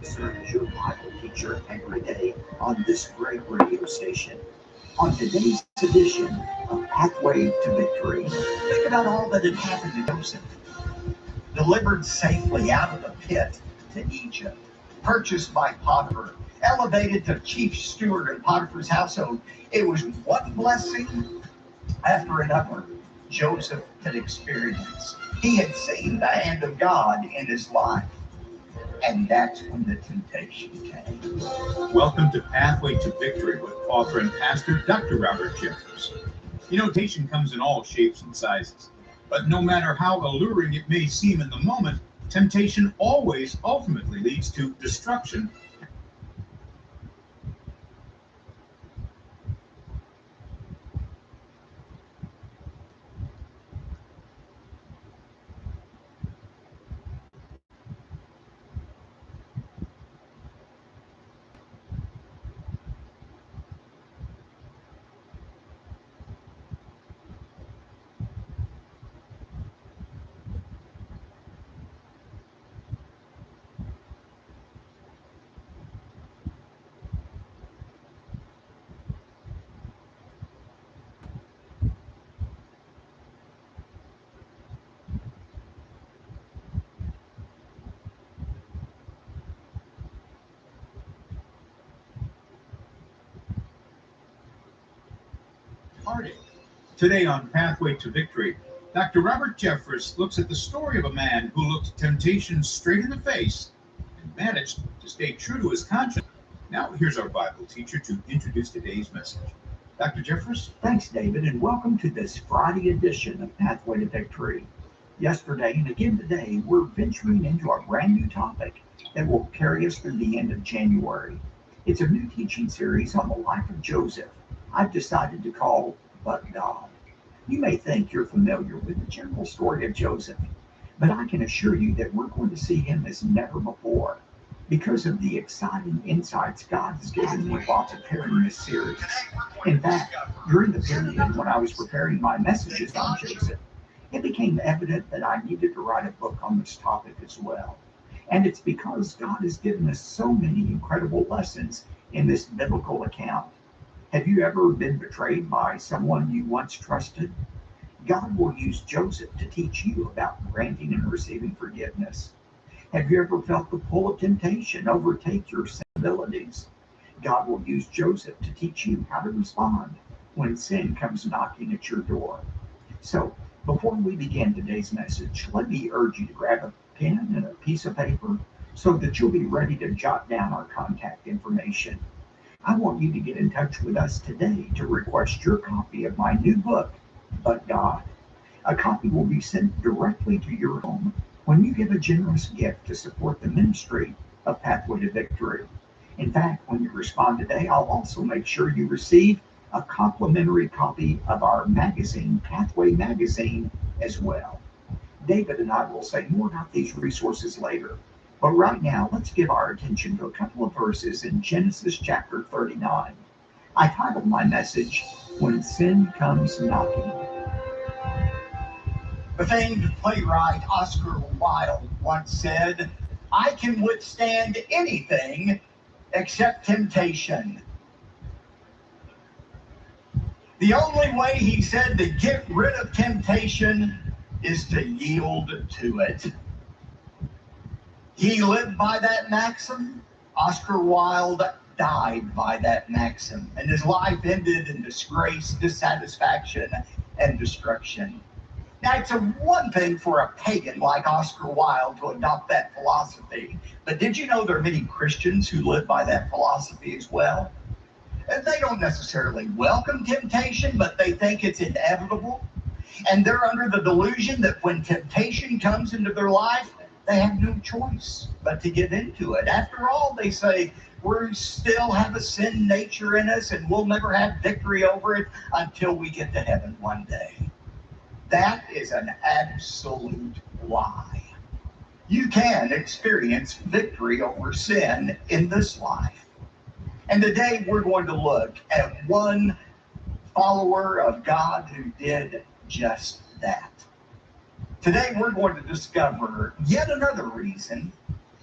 serve as your Bible teacher every day on this great radio station. On today's edition of Pathway to Victory, think about all that had happened to Joseph. Delivered safely out of the pit to Egypt, purchased by Potiphar, elevated to chief steward in Potiphar's household. It was one blessing after another Joseph had experienced. He had seen the hand of God in his life. And that's when the temptation came. Welcome to Pathway to Victory with author and pastor Dr. Robert Jeffers. Temptation comes in all shapes and sizes. But no matter how alluring it may seem in the moment, temptation always ultimately leads to destruction. Heartache. Today on Pathway to Victory, Dr. Robert Jeffers looks at the story of a man who looked temptation straight in the face and managed to stay true to his conscience. Now, here's our Bible teacher to introduce today's message. Dr. Jeffers? Thanks, David, and welcome to this Friday edition of Pathway to Victory. Yesterday and again today, we're venturing into a brand new topic that will carry us through the end of January. It's a new teaching series on the life of Joseph I've decided to call But God. You may think you're familiar with the general story of Joseph, but I can assure you that we're going to see him as never before because of the exciting insights God has given me while preparing this series. In fact, during the period when I was preparing my messages on Joseph, it became evident that I needed to write a book on this topic as well. And it's because God has given us so many incredible lessons in this biblical account. Have you ever been betrayed by someone you once trusted? God will use Joseph to teach you about granting and receiving forgiveness. Have you ever felt the pull of temptation overtake your sensibilities? God will use Joseph to teach you how to respond when sin comes knocking at your door. So, before we begin today's message, let me urge you to grab a pen and a piece of paper so that you'll be ready to jot down our contact information. I want you to get in touch with us today to request your copy of my new book, But God. A copy will be sent directly to your home when you give a generous gift to support the ministry of Pathway to Victory. In fact, when you respond today, I'll also make sure you receive a complimentary copy of our magazine, Pathway Magazine, as well. David and I will say more about these resources later. But right now, let's give our attention to a couple of verses in Genesis chapter 39. I titled my message, When Sin Comes Knocking. The famed playwright Oscar Wilde once said, I can withstand anything except temptation. The only way, he said, to get rid of temptation is to yield to it. He lived by that maxim. Oscar Wilde died by that maxim, and his life ended in disgrace, dissatisfaction, and destruction. Now, it's a one thing for a pagan like Oscar Wilde to adopt that philosophy, but did you know there are many Christians who live by that philosophy as well? And they don't necessarily welcome temptation, but they think it's inevitable. And they're under the delusion that when temptation comes into their life, they have no choice but to get into it. After all, they say, we still have a sin nature in us and we'll never have victory over it until we get to heaven one day. That is an absolute lie. You can experience victory over sin in this life. And today we're going to look at one follower of God who did just that. Today we're going to discover yet another reason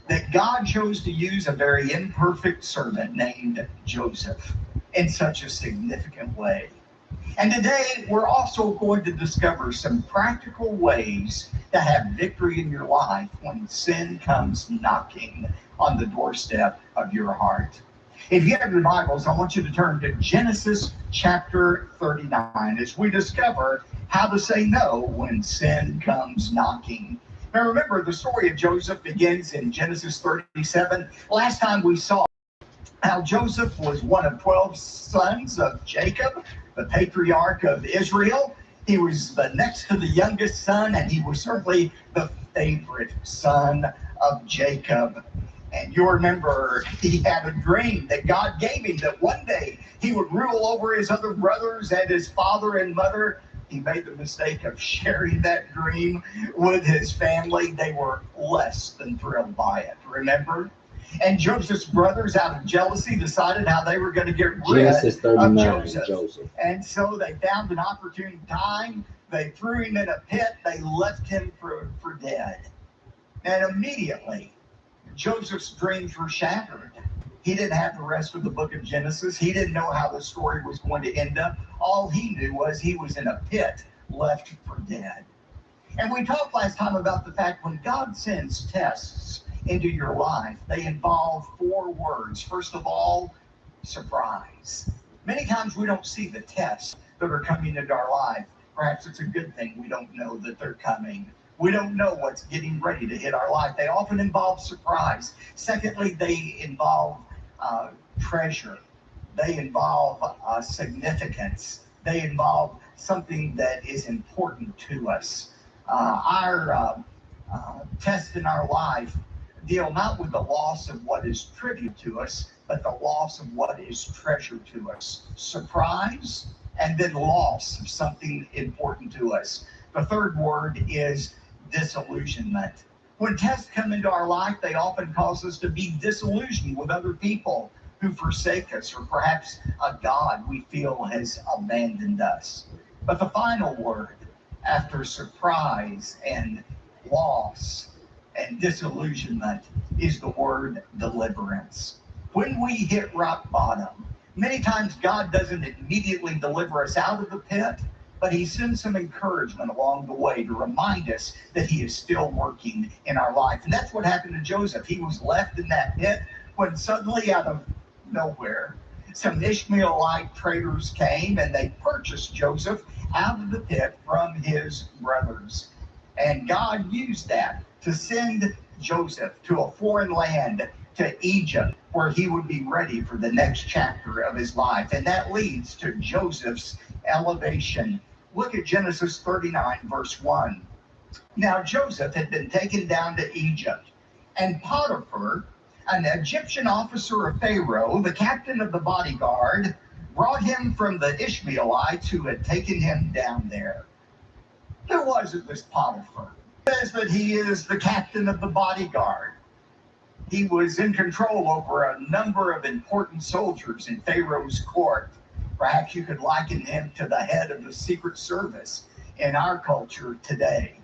that God chose to use a very imperfect servant named Joseph in such a significant way. And today we're also going to discover some practical ways to have victory in your life when sin comes knocking on the doorstep of your heart. If you have your Bibles, I want you to turn to Genesis chapter 39 as we discover how to say no when sin comes knocking. Now remember, the story of Joseph begins in Genesis 37. Last time we saw how Joseph was one of 12 sons of Jacob, the patriarch of Israel. He was the next to the youngest son, and he was certainly the favorite son of Jacob. And you remember he had a dream that God gave him that one day he would rule over his other brothers and his father and mother. He made the mistake of sharing that dream with his family. They were less than thrilled by it, remember? And Joseph's brothers, out of jealousy, decided how they were going to get rid of Joseph. And so they found an opportune time. They threw him in a pit. They left him for dead. And immediately, Joseph's dreams were shattered. He didn't have the rest of the book of Genesis. He didn't know how the story was going to end up. All he knew was he was in a pit, left for dead. And we talked last time about the fact when God sends tests into your life, they involve 4 words. First of all, surprise. Many times we don't see the tests that are coming into our life. Perhaps it's a good thing we don't know that they're coming. We don't know what's getting ready to hit our life. They often involve surprise. Secondly, they involve treasure. They involve significance. They involve something that is important to us. Our tests in our life deal not with the loss of what is trivial to us, but the loss of what is treasure to us. Surprise, and then loss of something important to us. The third word is disillusionment. When tests come into our life, they often cause us to be disillusioned with other people who forsake us, or perhaps a God we feel has abandoned us. But the final word, after surprise and loss and disillusionment, is the word deliverance. When we hit rock bottom, many times God doesn't immediately deliver us out of the pit, but he sends some encouragement along the way to remind us that he is still working in our life. And that's what happened to Joseph. He was left in that pit when suddenly, out of nowhere, some Ishmaelite traders came and they purchased Joseph out of the pit from his brothers. And God used that to send Joseph to a foreign land, to Egypt, where he would be ready for the next chapter of his life. And that leads to Joseph's elevation. Look at Genesis 39, verse 1. Now Joseph had been taken down to Egypt, and Potiphar, an Egyptian officer of Pharaoh, the captain of the bodyguard, brought him from the Ishmaelites who had taken him down there. Who was it, this Potiphar? It says that he is the captain of the bodyguard. He was in control over a number of important soldiers in Pharaoh's court. Perhaps you could liken him to the head of the Secret Service in our culture today.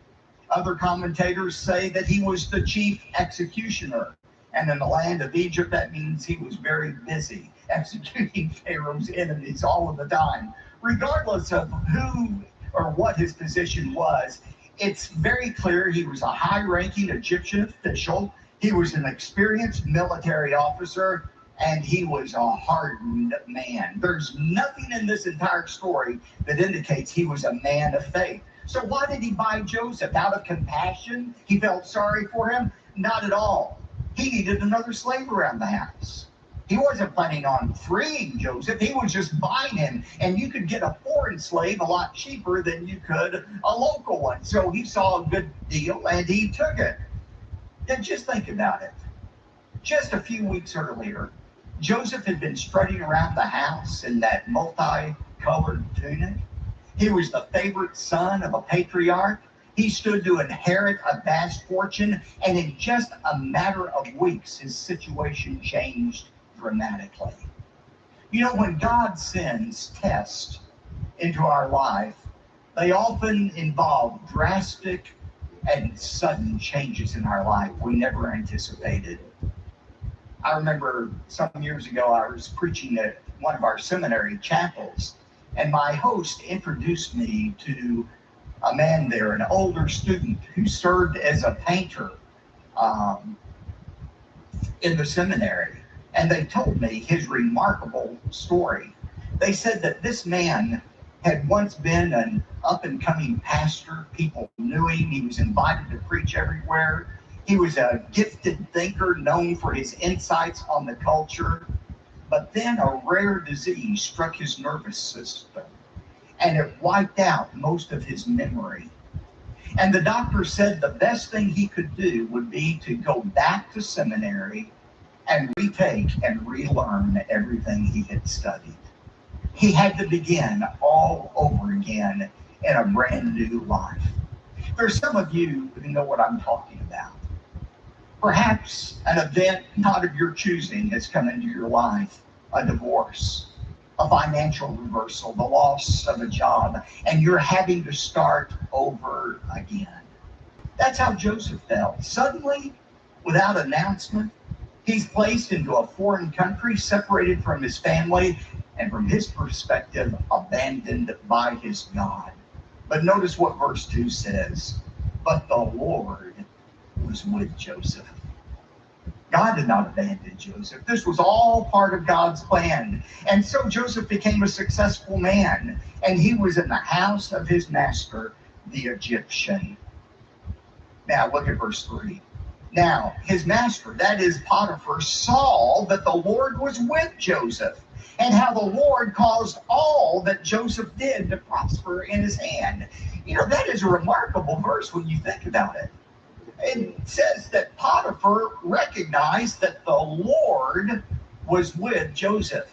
Other commentators say that he was the chief executioner. And in the land of Egypt, that means he was very busy executing Pharaoh's enemies all of the time. Regardless of who or what his position was, it's very clear he was a high-ranking Egyptian official. He was an experienced military officer, and he was a hardened man. There's nothing in this entire story that indicates he was a man of faith. So why did he buy Joseph? Out of compassion? He felt sorry for him? Not at all. He needed another slave around the house. He wasn't planning on freeing Joseph. He was just buying him. And you could get a foreign slave a lot cheaper than you could a local one. So he saw a good deal and he took it. Then just think about it. Just a few weeks earlier, Joseph had been strutting around the house in that multicolored tunic. He was the favorite son of a patriarch. He stood to inherit a vast fortune, and in just a matter of weeks, his situation changed dramatically. You know, when God sends tests into our life, they often involve drastic and sudden changes in our life we never anticipated. I remember some years ago I was preaching at one of our seminary chapels, and my host introduced me to a man there, an older student who served as a painter um, in the seminary. And they told me his remarkable story. They said that this man had once been an up and coming pastor. People knew him. He was invited to preach everywhere. He was a gifted thinker known for his insights on the culture. But then a rare disease struck his nervous system, and it wiped out most of his memory. And the doctor said the best thing he could do would be to go back to seminary and retake and relearn everything he had studied. He had to begin all over again in a brand new life. There's some of you who know what I'm talking about. Perhaps an event not of your choosing has come into your life, a divorce, a financial reversal, the loss of a job, and you're having to start over again. That's how Joseph felt. Suddenly, without announcement, he's placed into a foreign country, separated from his family, and from his perspective, abandoned by his God. But notice what verse 2 says. But the Lord was with Joseph. God did not abandon Joseph. This was all part of God's plan. And so Joseph became a successful man, and he was in the house of his master, the Egyptian. Now look at verse 3. Now his master, that is Potiphar, saw that the Lord was with Joseph, and how the Lord caused all that Joseph did to prosper in his hand. You know, that is a remarkable verse when you think about it. It says that Potiphar recognized that the Lord was with Joseph.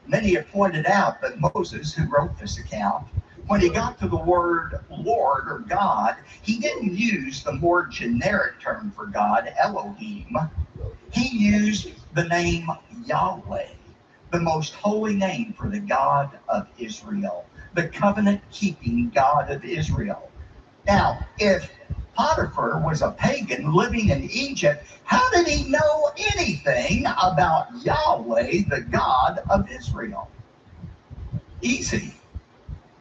Many have pointed out that Moses, who wrote this account, when he got to the word Lord or God, he didn't use the more generic term for God, Elohim. He used the name Yahweh, the most holy name for the God of Israel, the covenant-keeping God of Israel. Now, if Potiphar was a pagan living in Egypt, how did he know anything about Yahweh, the God of Israel? Easy.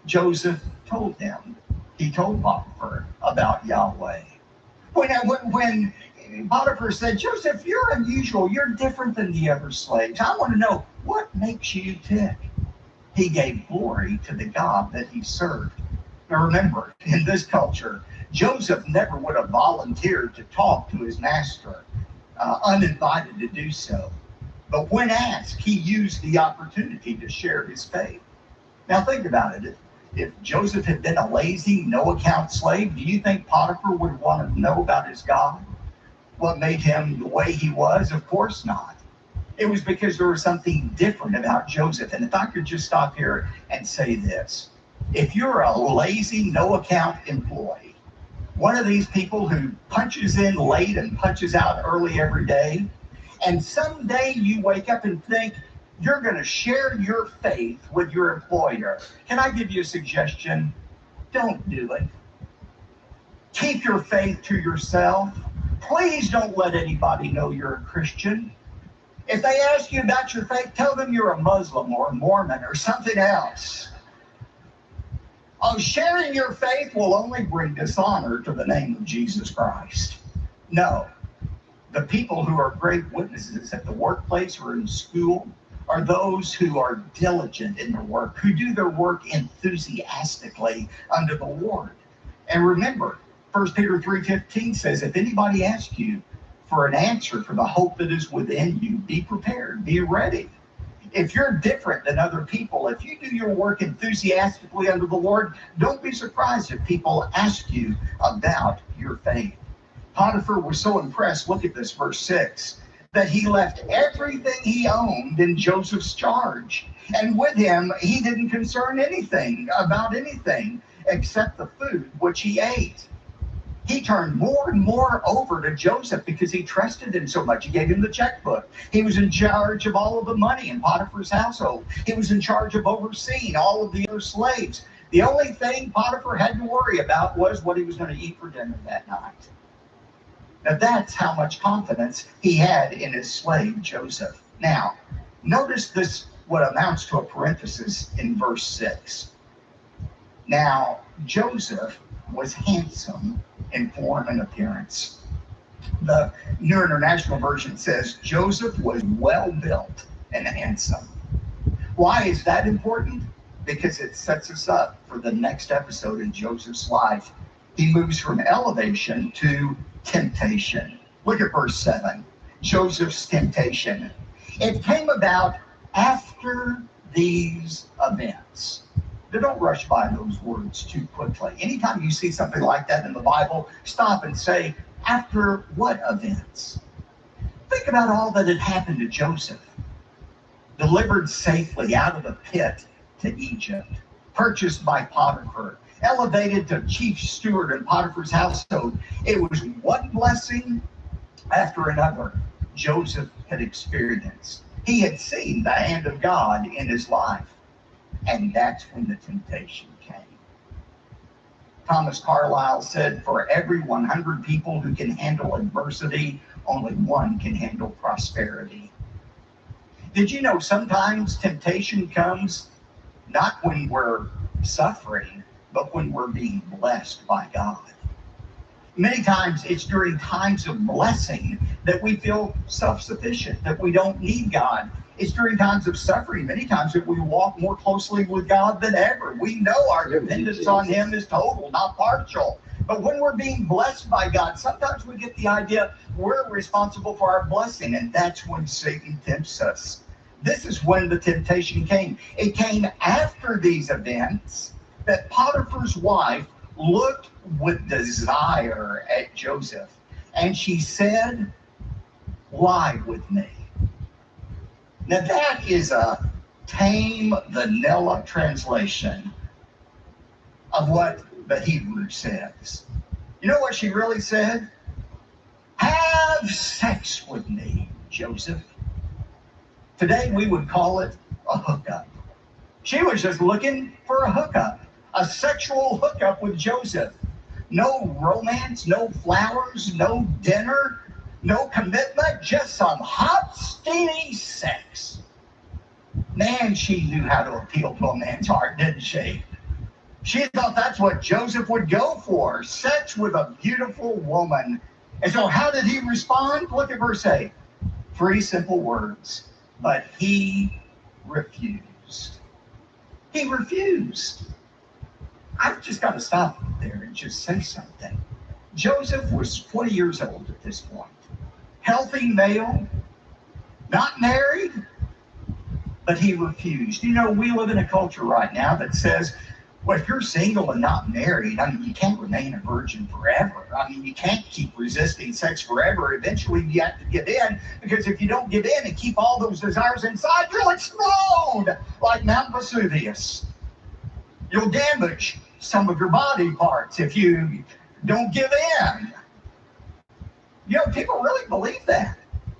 Joseph told him. He told Potiphar about Yahweh. When Potiphar said, Joseph, you're unusual. You're different than the other slaves. I want to know, what makes you tick? He gave glory to the God that he served. Now remember, in this culture, Joseph never would have volunteered to talk to his master, uninvited to do so. But when asked, he used the opportunity to share his faith. Now think about it. If Joseph had been a lazy, no-account slave, do you think Potiphar would want to know about his God? What made him the way he was? Of course not. It was because there was something different about Joseph. And if I could just stop here and say this. If you're a lazy, no-account employee, one of these people who punches in late and punches out early every day, and someday you wake up and think you're going to share your faith with your employer, can I give you a suggestion? Don't do it. Keep your faith to yourself. Please don't let anybody know you're a Christian. If they ask you about your faith, tell them you're a Muslim or a Mormon or something else. Oh, sharing your faith will only bring dishonor to the name of Jesus Christ. No. The people who are great witnesses at the workplace or in school are those who are diligent in their work, who do their work enthusiastically under the Lord. And remember, 1 Peter 3:15 says, if anybody asks you for an answer for the hope that is within you, be prepared, be ready. If you're different than other people, if you do your work enthusiastically under the Lord, don't be surprised if people ask you about your faith. Potiphar was so impressed, look at this, verse 6, that he left everything he owned in Joseph's charge. And with him, he didn't concern anything about anything except the food which he ate. He turned more and more over to Joseph because he trusted him so much. He gave him the checkbook. He was in charge of all of the money in Potiphar's household. He was in charge of overseeing all of the other slaves. The only thing Potiphar had to worry about was what he was going to eat for dinner that night. Now that's how much confidence he had in his slave Joseph. Now, notice this, what amounts to a parenthesis in verse 6. Now, Joseph was handsome in form and appearance. The New International Version says Joseph was well built and handsome. Why is that important? Because it sets us up for the next episode in Joseph's life. He moves from elevation to temptation. Look at verse 7. Joseph's temptation. It came about after these events. Now, don't rush by those words too quickly. Anytime you see something like that in the Bible, stop and say, after what events? Think about all that had happened to Joseph. Delivered safely out of the pit to Egypt, purchased by Potiphar, elevated to chief steward in Potiphar's household. It was one blessing after another Joseph had experienced. He had seen the hand of God in his life. And that's when the temptation came. Thomas Carlyle said, for every 100 people who can handle adversity, only one can handle prosperity. Did you know sometimes temptation comes not when we're suffering, but when we're being blessed by God? Many times it's during times of blessing that we feel self-sufficient, that we don't need God. It's during times of suffering, many times, that we walk more closely with God than ever. We know our dependence on Him is total, not partial. But when we're being blessed by God, sometimes we get the idea we're responsible for our blessing, and that's when Satan tempts us. This is when the temptation came. It came after these events that Potiphar's wife looked with desire at Joseph, and she said, lie with me. Now that is a tame vanilla translation of what the Hebrew says. You know what she really said? Have sex with me, Joseph. Today we would call it a hookup. She was just looking for a hookup, a sexual hookup with Joseph. No romance, no flowers, no dinner, no commitment, just some hot, steamy sex. Man, she knew how to appeal to a man's heart, didn't she? She thought that's what Joseph would go for, sex with a beautiful woman. And so how did he respond? Look at verse 8. 3 simple words. But he refused. He refused. I've just got to stop there and just say something. Joseph was 20 years old at this point. Healthy male, not married, but he refused. You know, we live in a culture right now that says, well, if you're single and not married, I mean, you can't remain a virgin forever. I mean, you can't keep resisting sex forever. Eventually, you have to give in, because if you don't give in and keep all those desires inside, you'll explode like Mount Vesuvius. You'll damage some of your body parts if you don't give in. You know, people really believe that.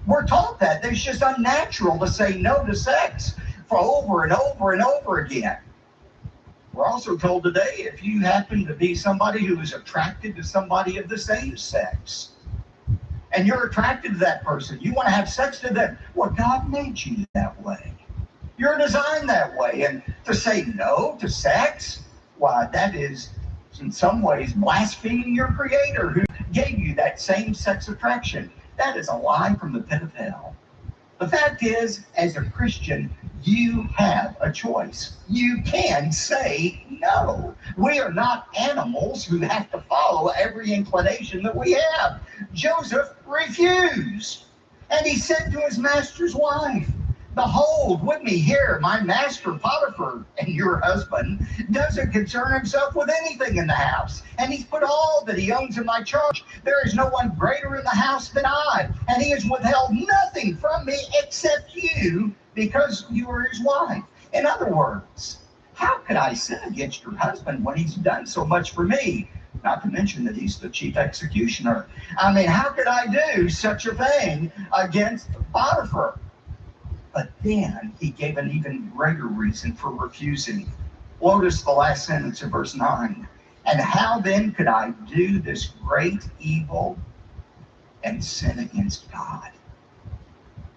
We're taught that. It's just unnatural to say no to sex for over and over and over again. We're also told today, if you happen to be somebody who is attracted to somebody of the same sex, and you're attracted to that person, you want to have sex with them, well, God made you that way. You're designed that way. And to say no to sex, why, that is in some ways blaspheming your Creator who gave you that same sex attraction. That is a lie from the pit of hell. The fact is, as a Christian, you have a choice. You can say no. We are not animals who have to follow every inclination that we have. Joseph refused. And he said to his master's wife, behold, with me here, my master Potiphar, and your husband, doesn't concern himself with anything in the house. And he's put all that he owns in my charge. There is no one greater in the house than I. And he has withheld nothing from me except you, because you are his wife. In other words, how could I sin against your husband when he's done so much for me? Not to mention that he's the chief executioner. I mean, how could I do such a thing against Potiphar? But then he gave an even greater reason for refusing. Notice the last sentence of verse 9. And how then could I do this great evil and sin against God?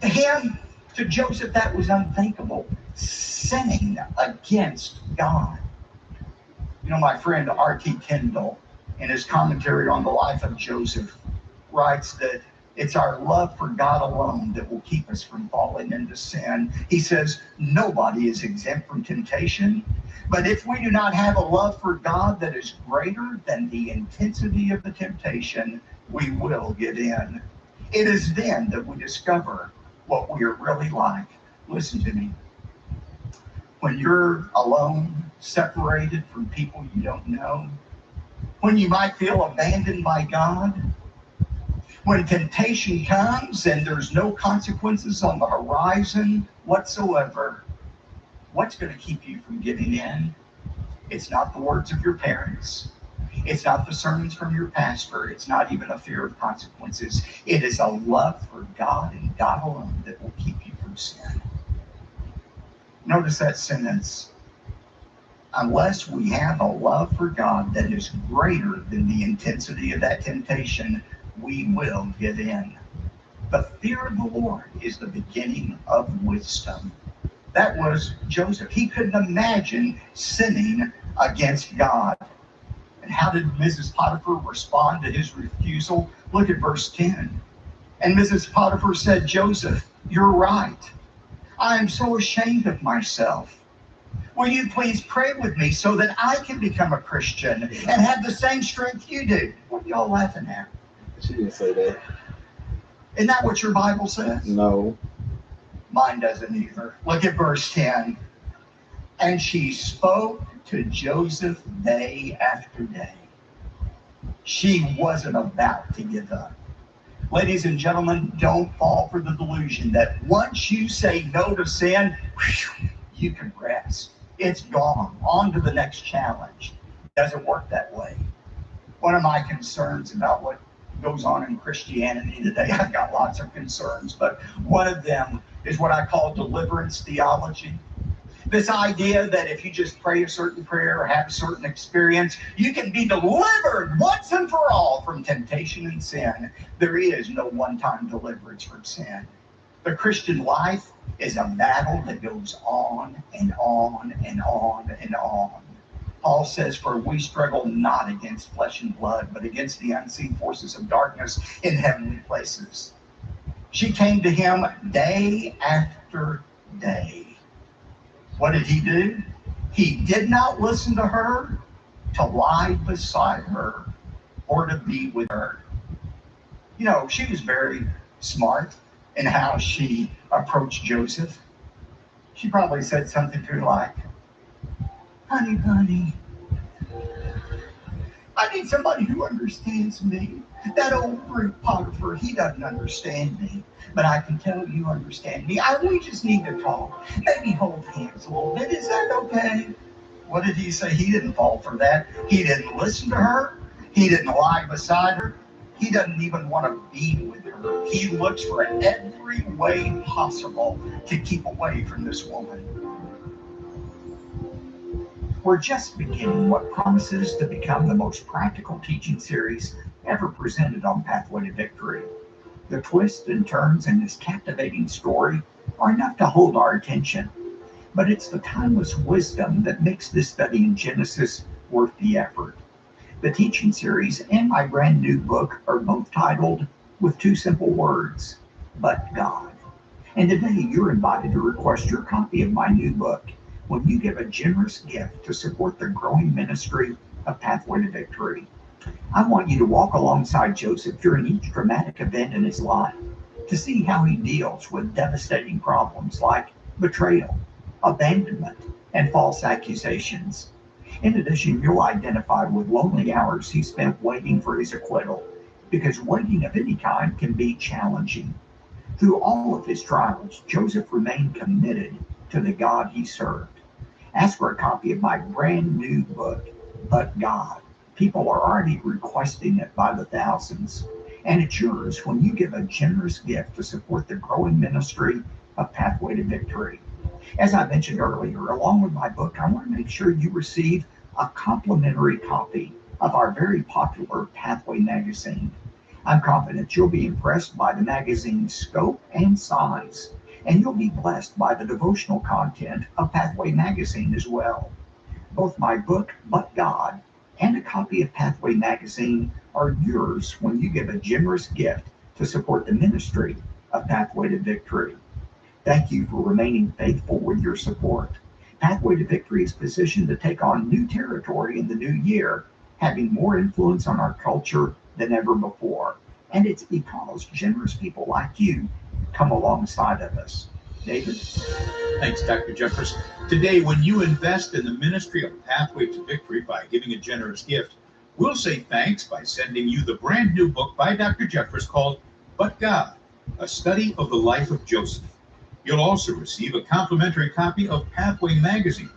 To him, to Joseph, that was unthinkable. Sinning against God. You know, my friend R.T. Kendall, in his commentary on the life of Joseph, writes that it's our love for God alone that will keep us from falling into sin. He says, nobody is exempt from temptation, but if we do not have a love for God that is greater than the intensity of the temptation, we will give in. It is then that we discover what we are really like. Listen to me. When you're alone, separated from people you don't know, when you might feel abandoned by God, when temptation comes and there's no consequences on the horizon whatsoever, what's going to keep you from giving in? It's not the words of your parents. It's not the sermons from your pastor. It's not even a fear of consequences. It is a love for God and God alone that will keep you from sin. Notice that sentence. Unless we have a love for God that is greater than the intensity of that temptation, we will give in. The fear of the Lord is the beginning of wisdom. That was Joseph. He couldn't imagine sinning against God. And how did Mrs. Potiphar respond to his refusal? Look at verse 10. And Mrs. Potiphar said, Joseph, you're right. I am so ashamed of myself. Will you please pray with me so that I can become a Christian and have the same strength you do? What are y'all laughing at? She didn't say that. Isn't that what your Bible says? No. Mine doesn't either. Look at verse 10. And she spoke to Joseph day after day. She wasn't about to give up. Ladies and gentlemen, don't fall for the delusion that once you say no to sin, you can rest. It's gone. On to the next challenge. It doesn't work that way. One of my concerns about what goes on in Christianity today, I've got lots of concerns, but one of them is what I call deliverance theology. This idea that if you just pray a certain prayer or have a certain experience, you can be delivered once and for all from temptation and sin. There is no one-time deliverance from sin. The Christian life is a battle that goes on and on and on and on. Paul says, for we struggle not against flesh and blood, but against the unseen forces of darkness in heavenly places. She came to him day after day. What did he do? He did not listen to her, to lie beside her, or to be with her. You know, she was very smart in how she approached Joseph. She probably said something to her like, honey, bunny, I need somebody who understands me. That old brute Potiphar, he doesn't understand me, but I can tell you understand me. We just need to talk. Maybe hold hands a little bit. Is that okay? What did he say? He didn't fall for that. He didn't listen to her. He didn't lie beside her. He doesn't even want to be with her. He looks for every way possible to keep away from this woman. We're just beginning what promises to become the most practical teaching series ever presented on Pathway to Victory. The twists and turns in this captivating story are enough to hold our attention, but it's the timeless wisdom that makes this study in Genesis worth the effort. The teaching series and my brand new book are both titled with two simple words, But God. And today you're invited to request your copy of my new book when you give a generous gift to support the growing ministry of Pathway to Victory. I want you to walk alongside Joseph during each dramatic event in his life to see how he deals with devastating problems like betrayal, abandonment, and false accusations. In addition, you'll identify with lonely hours he spent waiting for his acquittal, because waiting of any kind can be challenging. Through all of his trials, Joseph remained committed to the God he served. Ask for a copy of my brand new book, But God. People are already requesting it by the thousands, and it's yours when you give a generous gift to support the growing ministry of Pathway to Victory. As I mentioned earlier, along with my book, I want to make sure you receive a complimentary copy of our very popular Pathway magazine. I'm confident you'll be impressed by the magazine's scope and size, and you'll be blessed by the devotional content of Pathway magazine as well. Both my book, But God, and a copy of Pathway magazine are yours when you give a generous gift to support the ministry of Pathway to Victory. Thank you for remaining faithful with your support. Pathway to Victory is positioned to take on new territory in the new year, having more influence on our culture than ever before. And it's because generous people like you come alongside of us. David? Thanks, Dr. Jeffers. Today, when you invest in the ministry of Pathway to Victory by giving a generous gift, we'll say thanks by sending you the brand new book by Dr. Jeffers called But God, a study of the life of Joseph. You'll also receive a complimentary copy of Pathway magazine.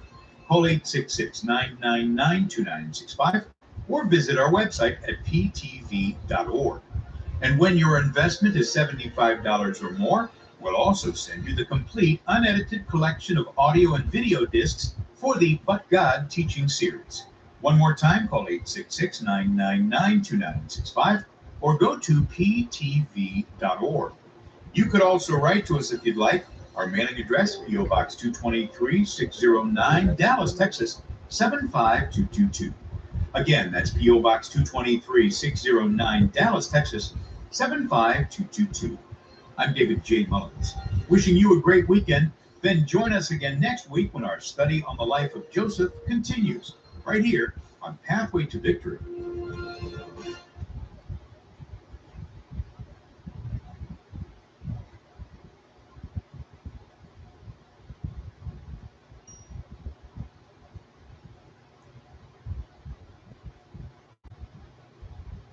Call 866-999-2965 or visit our website at ptv.org. And when your investment is $75 or more, we'll also send you the complete unedited collection of audio and video discs for the But God teaching series. One more time, call 866-999-2965 or go to ptv.org. You could also write to us if you'd like. Our mailing address, P.O. Box 223, 609, Dallas, Texas, 75222. Again, that's P.O. Box 223, 609, Dallas, Texas, 75222. I'm David J. Mullins, wishing you a great weekend. Then join us again next week when our study on the life of Joseph continues, right here on Pathway to Victory.